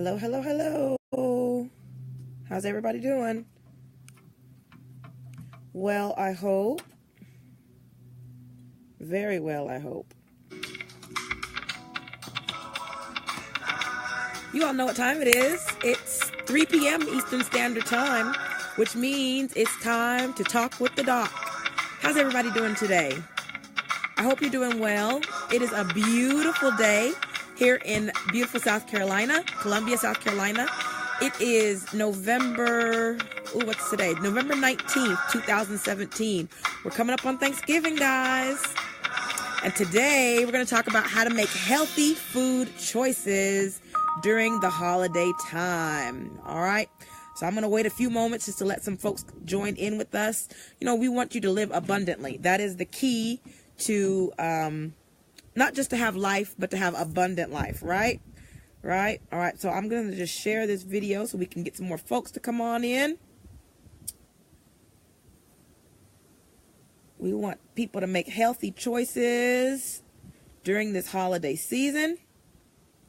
Hello, hello, hello. How's everybody doing? Well, I hope. Very well, I hope. You all know what time it is. It's 3 p.m. Eastern Standard Time, which means it's time to talk with the doc. How's everybody doing today? I hope you're doing well. It is a beautiful day here in beautiful South Carolina, Columbia, South Carolina. It is November 19th, 2017. We're coming up on Thanksgiving, guys. And today we're going to talk about how to make healthy food choices during the holiday time. All right. So I'm going to wait a few moments just to let some folks join in with us. You know, we want you to live abundantly. That is the key to not just to have life, but to have abundant life, right? Right? All right, so I'm going to just share this video so we can get some more folks to come on in. We want people to make healthy choices during this holiday season.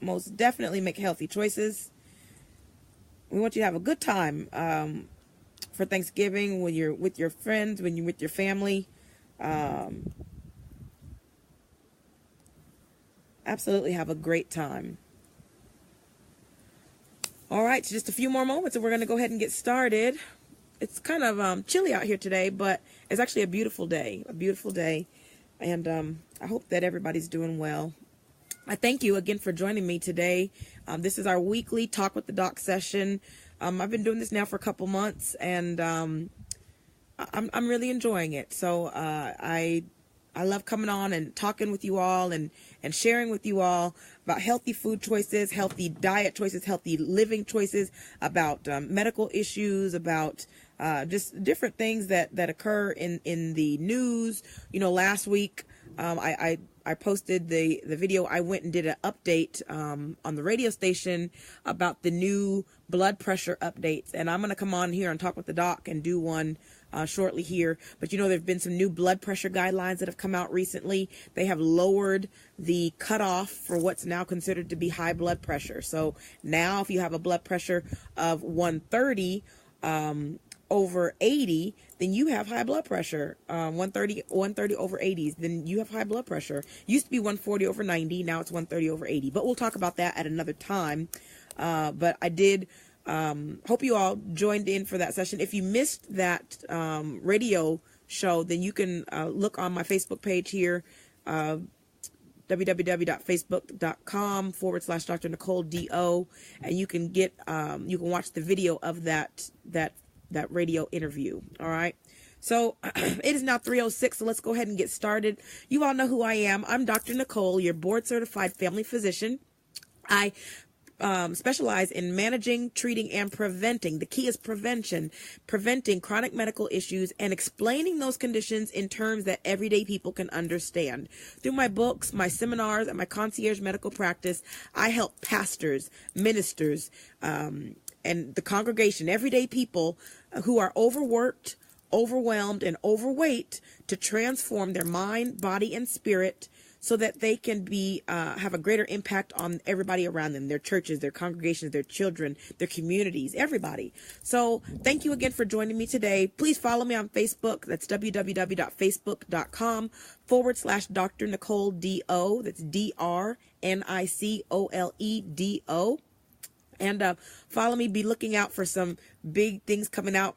Most definitely make healthy choices. We want you to have a good time for Thanksgiving when you're with your friends, when you're with your family. Absolutely have a great time. All right, so just a few more moments and we're going to go ahead and get started. It's kind of chilly out here today, but it's actually a beautiful day. And I hope that everybody's doing well. I thank you again for joining me today. This is our weekly Talk with the Doc session. I've been doing this now for a couple months, and I'm really enjoying it. So I love coming on and talking with you all and sharing with you all about healthy food choices, healthy diet choices, healthy living choices, about medical issues, about just different things that occur in the news. You know, last week I posted the video. I went and did an update on the radio station about the new blood pressure updates. And I'm going to come on here and talk with the doc and do one shortly here. But you know, there've been some new blood pressure guidelines that have come out recently. They have lowered the cutoff for what's now considered to be high blood pressure. So now if you have a blood pressure of 130 over 80, then you have high blood pressure. 130 over 80s, then you have high blood pressure. Used to be 140 over 90, now it's 130 over 80. But we'll talk about that at another time. But I did hope you all joined in for that session. If you missed that radio show, then you can look on my Facebook page here, www.facebook.com/Dr. Nicole DO, and you can get you can watch the video of that radio interview. All right. So it is now 3:06, so let's go ahead and get started. You all know who I am. I'm Dr. Nicole, your board certified family physician. I specialize in managing, treating, and preventing. The key is preventing chronic medical issues and explaining those conditions in terms that everyday people can understand. Through my books, my seminars, and my concierge medical practice, I help pastors, ministers, and the congregation, everyday people who are overworked, overwhelmed, and overweight to transform their mind, body, and spirit so that they can be have a greater impact on everybody around them, their churches, their congregations, their children, their communities, everybody. So thank you again for joining me today. Please follow me on Facebook. That's www.facebook.com/Dr. Nicole DO. That's DRNICOLEDO. And follow me. Be looking out for some big things coming out.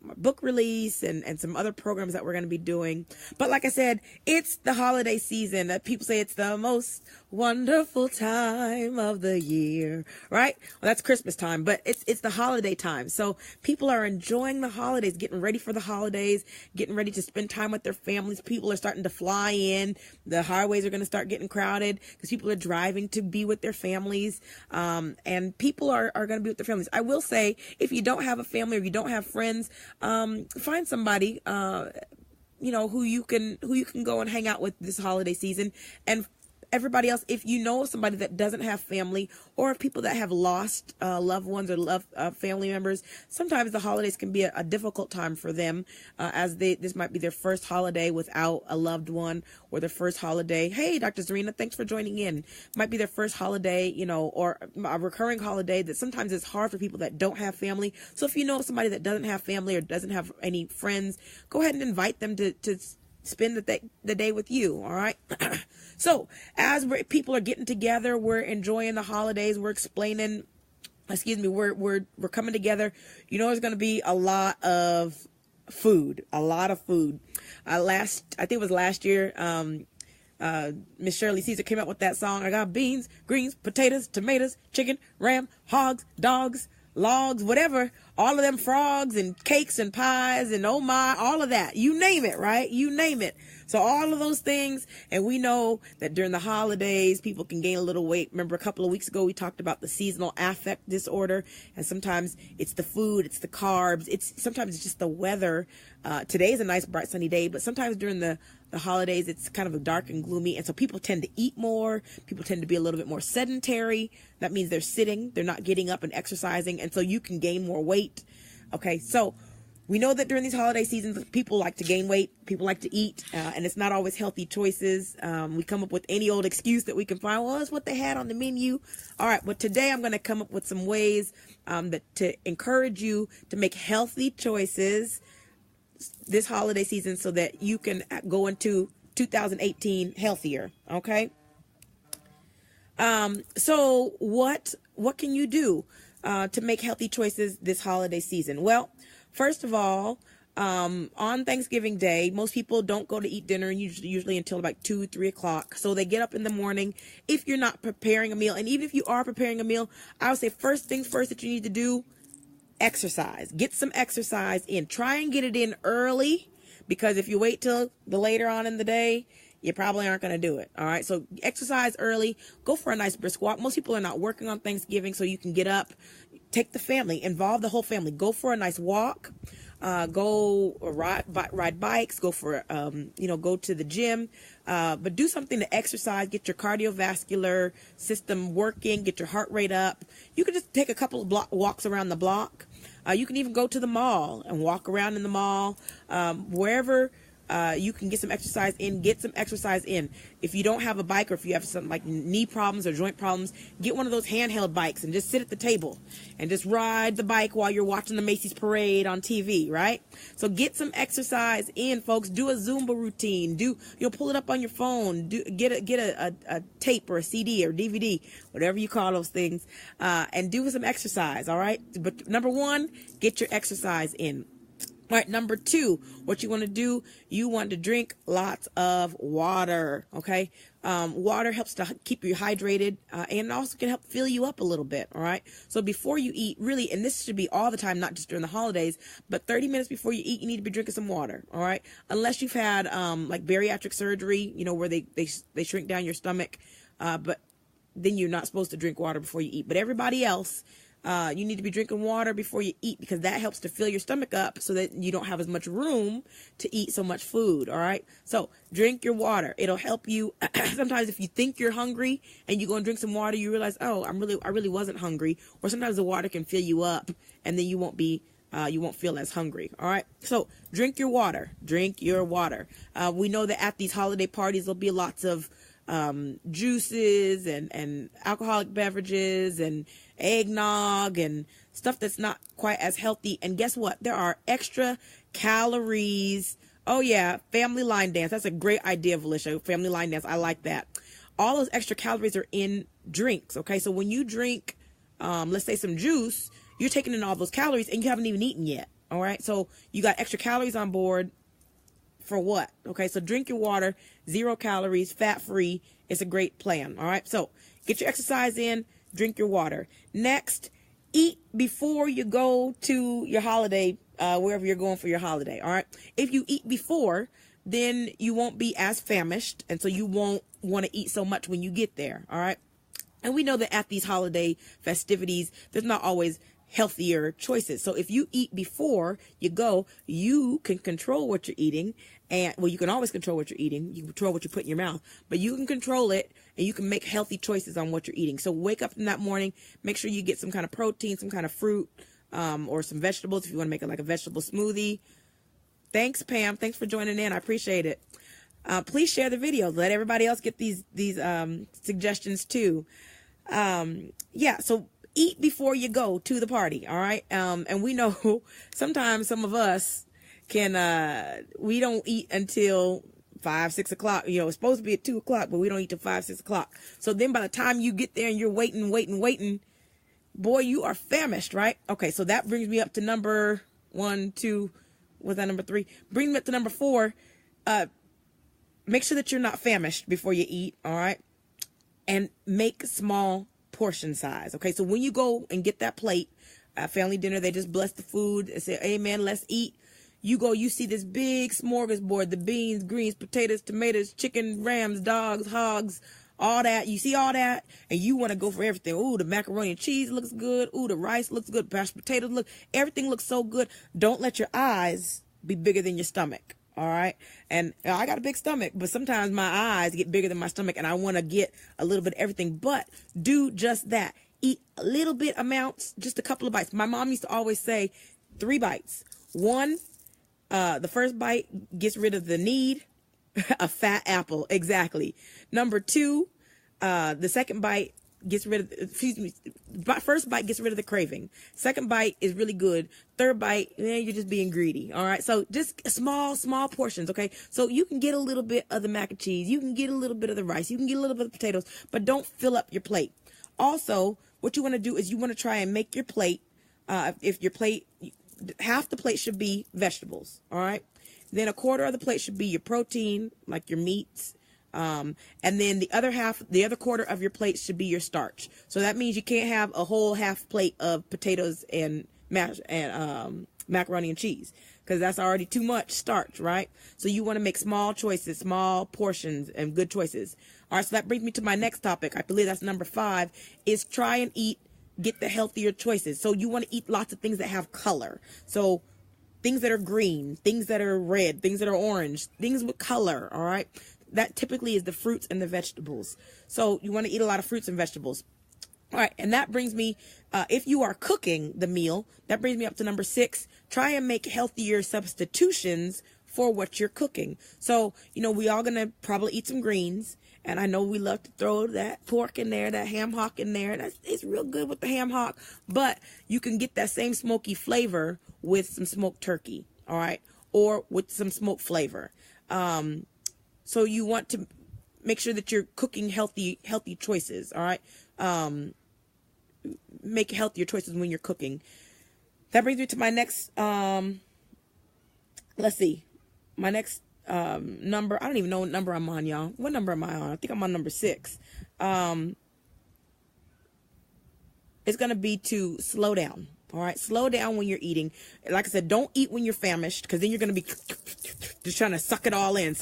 My book release and some other programs that we're going to be doing. But like I said, it's the holiday season. People say it's the most wonderful time of the year, right? Well, that's Christmas time, but it's the holiday time. So people are enjoying the holidays, getting ready for the holidays, getting ready to spend time with their families. People are starting to fly in. The highways are going to start getting crowded because people are driving to be with their families. And people are going to be with their families. I will say, if you don't have a family or you don't have friends, find somebody, who you can go and hang out with this holiday season, and everybody else, if you know somebody that doesn't have family, or people that have lost loved ones or family members, sometimes the holidays can be a difficult time for them, as this might be their first holiday without a loved one, or their first holiday. Hey, Dr. Serena, thanks for joining in. Might be their first holiday, or a recurring holiday that sometimes it's hard for people that don't have family. So if you know somebody that doesn't have family or doesn't have any friends, go ahead and invite them to spend the day with you. All right. So as people are getting together, we're enjoying the holidays. We're explaining, we're coming together. There's going to be a lot of food. I think it was last year. Miss Shirley Caesar came out with that song. I got beans, greens, potatoes, tomatoes, chicken, ram, hogs, dogs, logs, whatever, all of them, frogs and cakes and pies and oh my, all of that, you name it, right? You name it. So all of those things. And we know that during the holidays, people can gain a little weight. Remember a couple of weeks ago, we talked about the seasonal affect disorder, and sometimes it's the food, it's the carbs, sometimes it's just the weather. Today's a nice bright sunny day, but sometimes during the holidays, it's kind of dark and gloomy. And so people tend to eat more. People tend to be a little bit more sedentary. That means they're sitting. They're not getting up and exercising. And so you can gain more weight. Okay. So we know that during these holiday seasons, people like to gain weight. People like to eat. And it's not always healthy choices. We come up with any old excuse that we can find. Well, it's what they had on the menu. All right. But today I'm going to come up with some ways to encourage you to make healthy choices this holiday season so that you can go into 2018 healthier. Okay. So what can you do to make healthy choices this holiday season? Well, first of all, on Thanksgiving Day, most people don't go to eat dinner usually until about 2-3 o'clock. So they get up in the morning. If you're not preparing a meal, and even if you are preparing a meal, I would say first things first that you need to do, exercise. Get some exercise in. Try and get it in early, because if you wait till the later on in the day, you probably aren't going to do it. All right. So exercise early. Go for a nice brisk walk. Most people are not working on Thanksgiving, so you can get up, take the family, involve the whole family. Go for a nice walk. Go ride bikes. Go for go to the gym. But do something to exercise. Get your cardiovascular system working. Get your heart rate up. You can just take a couple of walks around the block. You can even go to the mall and walk around in the mall, wherever you can get some exercise in. Get some exercise in. If you don't have a bike, or if you have something like knee problems or joint problems, get one of those handheld bikes and just sit at the table and just ride the bike while you're watching the Macy's parade on TV, right? So get some exercise in, folks. Do a Zumba routine. Pull it up on your phone. Get a tape or a CD or DVD, whatever you call those things, and do some exercise, all right? But number one, get your exercise in. All right, number two, what you want to do, you want to drink lots of water, okay? Water helps to keep you hydrated, and also can help fill you up a little bit, all right? So before you eat, really, and this should be all the time, not just during the holidays, but 30 minutes before you eat, you need to be drinking some water, all right? Unless you've had like bariatric surgery, where they shrink down your stomach, but then you're not supposed to drink water before you eat. But everybody else, you need to be drinking water before you eat, because that helps to fill your stomach up so that you don't have as much room to eat so much food. All right. So drink your water. It'll help you. Sometimes if you think you're hungry and you go and drink some water, you realize, oh, I really wasn't hungry. Or sometimes the water can fill you up, and then you won't feel as hungry. All right. So drink your water. Drink your water. We know that at these holiday parties, there'll be lots of juices and alcoholic beverages and eggnog and stuff that's not quite as healthy. And guess what? There are extra calories. Oh yeah, family line dance. That's a great idea, Felicia. Family line dance. I like that. All those extra calories are in drinks. Okay, so when you drink, let's say some juice, you're taking in all those calories and you haven't even eaten yet. All right, so you got extra calories on board. For what? Okay, so drink your water, 0 calories, fat-free. It's a great plan. All right, so get your exercise in, drink your water. Next, eat before you go to your holiday, wherever you're going for your holiday. All right, if you eat before, then you won't be as famished, and so you won't want to eat so much when you get there. All right, and we know that at these holiday festivities, there's not always healthier choices. So if you eat before you go, you can control what you're eating. And well, you can always control what you're eating. You can control what you put in your mouth, but you can control it, and you can make healthy choices on what you're eating. So wake up in that morning, make sure you get some kind of protein, some kind of fruit, or some vegetables if you want to make it like a vegetable smoothie. Thanks, Pam. Thanks for joining in. I appreciate it. Please share the video. Let everybody else get these suggestions too. Yeah. So eat before you go to the party. All right. And we know sometimes some of us we don't eat until 5, 6 o'clock. You know, it's supposed to be at 2 o'clock, but we don't eat till 5, 6 o'clock. So then by the time you get there and you're waiting, boy, you are famished, right? Okay. So that brings me up to number 1, 2, was that number 3? Brings me up to number 4. Make sure that you're not famished before you eat. All right. And make small portion size. Okay. So when you go and get that plate, family dinner, they just bless the food and say, amen, let's eat. You go, you see this big smorgasbord, the beans, greens, potatoes, tomatoes, chicken, rams, dogs, hogs, all that. You see all that, and you want to go for everything. Ooh, the macaroni and cheese looks good. Ooh, the rice looks good. Mashed potatoes everything looks so good. Don't let your eyes be bigger than your stomach. All right. And I got a big stomach, but sometimes my eyes get bigger than my stomach, and I want to get a little bit of everything. But do just that. Eat a little bit amounts, just a couple of bites. My mom used to always say 3 bites. 1, the first bite gets rid of the need. A fat apple. Exactly. Number 2, the second bite gets rid of, first bite gets rid of the craving. Second bite is really good. Third bite, you're just being greedy. All right. So just small portions. Okay. So you can get a little bit of the mac and cheese. You can get a little bit of the rice. You can get a little bit of potatoes, but don't fill up your plate. Also, what you want to do is you want to try and make your plate, if your plate, half the plate should be vegetables. All right. Then a quarter of the plate should be your protein, like your meats. And then the other quarter of your plate should be your starch. So that means you can't have a whole half plate of potatoes and macaroni and cheese, because that's already too much starch, right? So you want to make small choices, small portions, and good choices. All right. So that brings me to my next topic. I believe that's number 5, is try and get the healthier choices. So you want to eat lots of things that have color. So things that are green, things that are red, things that are orange, things with color. All right. That typically is the fruits and the vegetables. So you want to eat a lot of fruits and vegetables. All right. And that brings me, if you are cooking the meal, that brings me up to number 6. Try and make healthier substitutions for what you're cooking. So, we all going to probably eat some greens. And I know we love to throw that pork in there, that ham hock in there. It's real good with the ham hock. But you can get that same smoky flavor with some smoked turkey. All right. Or with some smoked flavor. So you want to make sure that you're cooking healthy choices. All right. Make healthier choices when you're cooking. That brings me to my next, let's see, my next number. I don't even know what number I'm on, y'all. What number am I on? I think I'm on number 6. It's going to be to slow down. All right. Slow down when you're eating. Like I said, don't eat when you're famished, because then you're going to be just trying to suck it all in.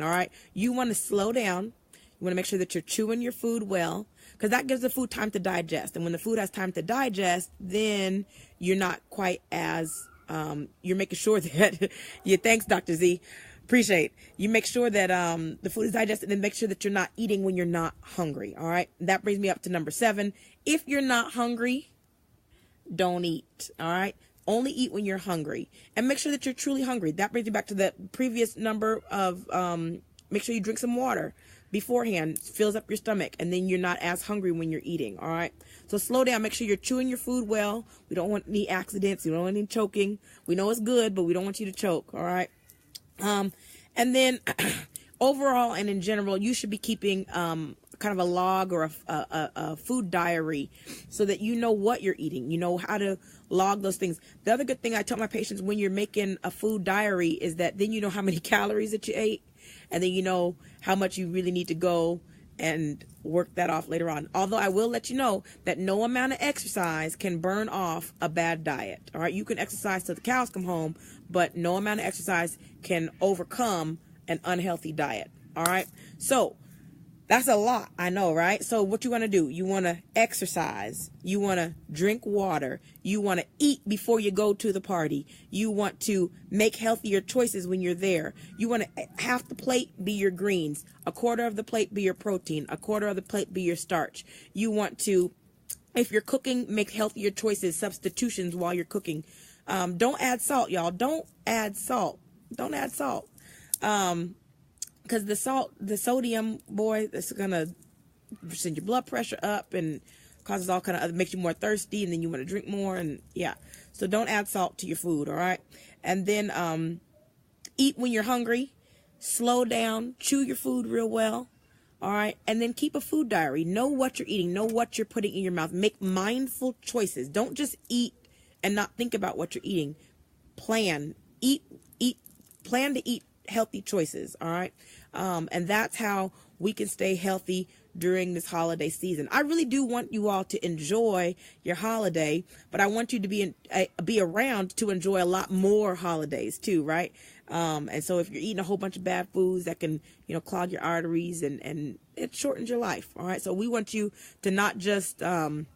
All right. You want to slow down. You want to make sure that you're chewing your food well, because that gives the food time to digest. And when the food has time to digest, then you're not quite as, you're making sure that, yeah, thanks, Dr. Z. Appreciate. You make sure that the food is digested, and make sure that you're not eating when you're not hungry. All right. That brings me up to number 7. If you're not hungry, don't eat. All right. Only eat when you're hungry, and make sure that you're truly hungry. That brings you back to the previous number of, make sure you drink some water beforehand, fills up your stomach, and then you're not as hungry when you're eating. All right. So slow down. Make sure you're chewing your food well. We don't want any accidents. We don't want any choking. We know it's good, but we don't want you to choke. All right. And then overall and in general, you should be keeping, kind of a log or a food diary, so that you know what you're eating, you know how to log those things. The other good thing I tell my patients when you're making a food diary is that then you know how many calories that you ate, and then you know how much you really need to go and work that off later on. Although I will let you know that no amount of exercise can burn off a bad diet. All right. You can exercise till the cows come home, but no amount of exercise can overcome an unhealthy diet. All right. So That's a lot. I know, right? So what you want to do, you want to exercise. You want to drink water. You want to eat before you go to the party. You want to make healthier choices when you're there. You want to half the plate be your greens. A quarter of the plate be your protein. A quarter of the plate be your starch. You want to, if you're cooking, make healthier choices, substitutions while you're cooking. Don't add salt, y'all. Don't add salt. Don't add salt. Because the sodium, boy, it's going to send your blood pressure up and causes all kind of, makes you more thirsty, and then you want to drink more, and yeah. So don't add salt to your food, all right? And then eat when you're hungry, slow down, chew your food real well, all right? And then keep a food diary. Know what you're eating, know what you're putting in your mouth. Make mindful choices. Don't just eat and not think about what you're eating. Plan to eat healthy choices, all right? And that's how we can stay healthy during this holiday season. I really do want you all to enjoy your holiday, but I want you to be around to enjoy a lot more holidays too, right? And so if you're eating a whole bunch of bad foods that can, clog your arteries and it shortens your life, all right? So we want you to not just live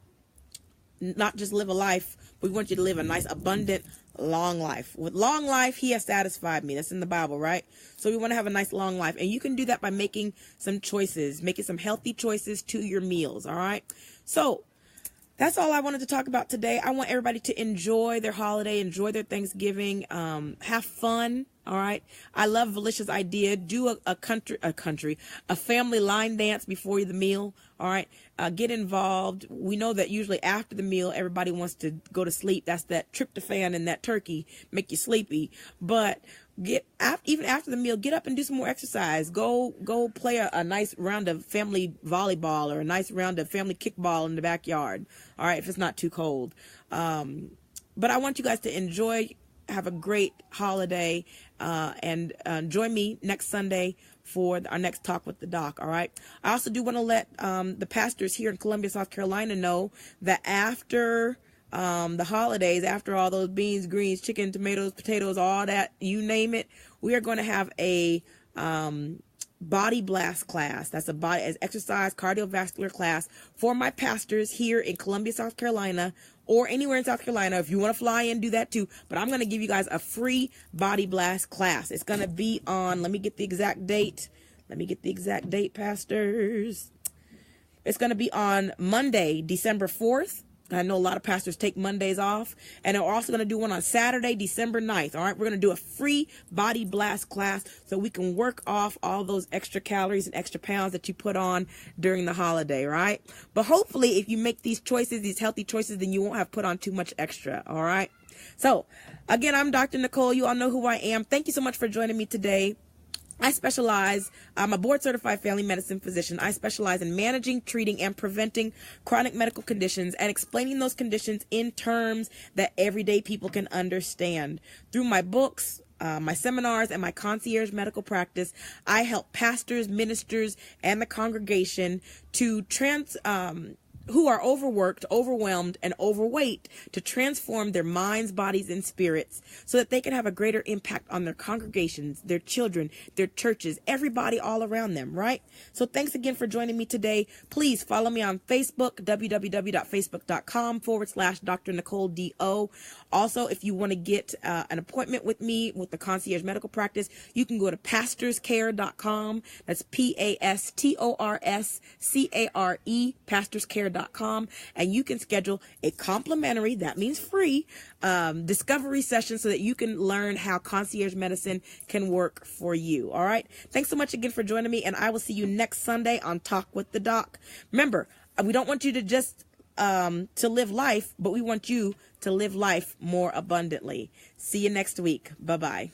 a life, but we want you to live a nice, abundant, long life. With long life, he has satisfied me. That's in the Bible, right? So we want to have a nice long life. And you can do that by making some choices, making some healthy choices to your meals, all right? So that's all I wanted to talk about today. I want everybody to enjoy their holiday, enjoy their Thanksgiving, have fun. All right. I love Felicia's idea. Do a family line dance before the meal. All right. Get involved. We know that usually after the meal, everybody wants to go to sleep. That's that tryptophan and that turkey make you sleepy. But even after the meal, get up and do some more exercise. Go play a nice round of family volleyball or a nice round of family kickball in the backyard. All right. If it's not too cold. But I want you guys to enjoy, have a great holiday, and join me next Sunday for our next Talk with the Doc, all right? I also do want to let the pastors here in Columbia, South Carolina know that after the holidays, after all those beans, greens, chicken, tomatoes, potatoes, all that, you name it, we are going to have a body blast class. That's as exercise cardiovascular class for my pastors here in Columbia, South Carolina, or anywhere in South Carolina. If you want to fly in, do that too. But I'm going to give you guys a free body blast class. It's going to be on, let me get the exact date, pastors. It's going to be on Monday, December 4th. I know a lot of pastors take Mondays off. And we're also going to do one on Saturday, December 9th. All right. We're going to do a free body blast class so we can work off all those extra calories and extra pounds that you put on during the holiday. Right. But hopefully if you make these choices, these healthy choices, then you won't have put on too much extra. All right. So again, I'm Dr. Nicole. You all know who I am. Thank you so much for joining me today. I'm a board certified family medicine physician. I specialize in managing, treating, and preventing chronic medical conditions and explaining those conditions in terms that everyday people can understand. Through my books, my seminars, and my concierge medical practice, I help pastors, ministers, and the congregation to who are overworked, overwhelmed, and overweight to transform their minds, bodies, and spirits so that they can have a greater impact on their congregations, their children, their churches, everybody all around them, right? So thanks again for joining me today. Please follow me on Facebook, www.facebook.com/Dr. Nicole D.O. Also, if you want to get an appointment with me with the concierge medical practice, you can go to pastorscare.com. That's PASTORSCARE, pastorscare.com, and you can schedule a complimentary, that means free, discovery session so that you can learn how concierge medicine can work for you. All right. Thanks so much again for joining me, and I will see you next Sunday on Talk with the Doc. Remember, we don't want you to just to live life, but we want you to live life more abundantly. See you next week. Bye-bye.